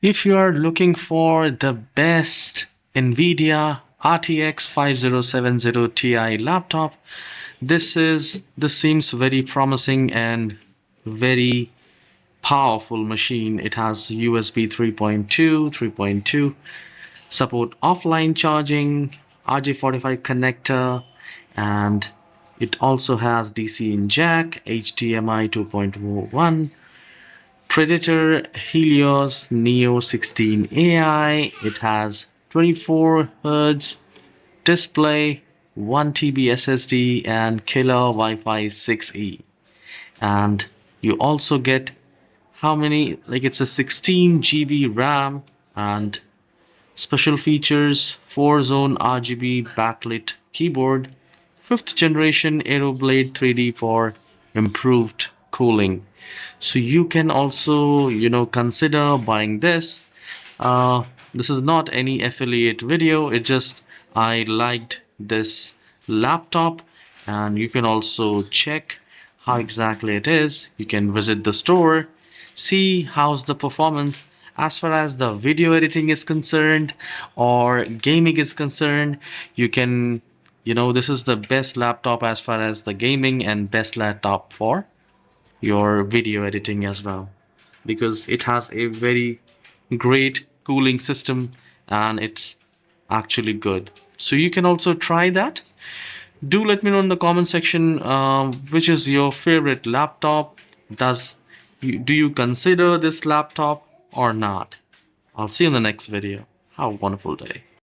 If you are looking for the best NVIDIA RTX 5070 Ti laptop, this seems very promising and very powerful machine. It has USB 3.2, support offline charging, RJ45 connector, and it also has DC in jack, HDMI 2.1, Predator Helios Neo 16 AI. It has 24 Hz display, 1 TB SSD, and killer Wi-Fi 6E. And you also get how many? Like, it's a 16 GB RAM and special features: 4-zone RGB backlit keyboard, 5th generation Aeroblade 3D for improved cooling. So you can also, consider buying this. This is not any affiliate video. It just, I liked this laptop, and you can also check how exactly it is. You can visit the store, see how's the performance. As far as the video editing is concerned or gaming is concerned, you can, this is the best laptop as far as the gaming, and best laptop for your video editing as well, because it has a very great cooling system and it's actually good. So you can also try that. Do let me know in the comment section which is your favorite laptop. Do you consider this laptop or not? I'll see you in the next video. Have a wonderful day.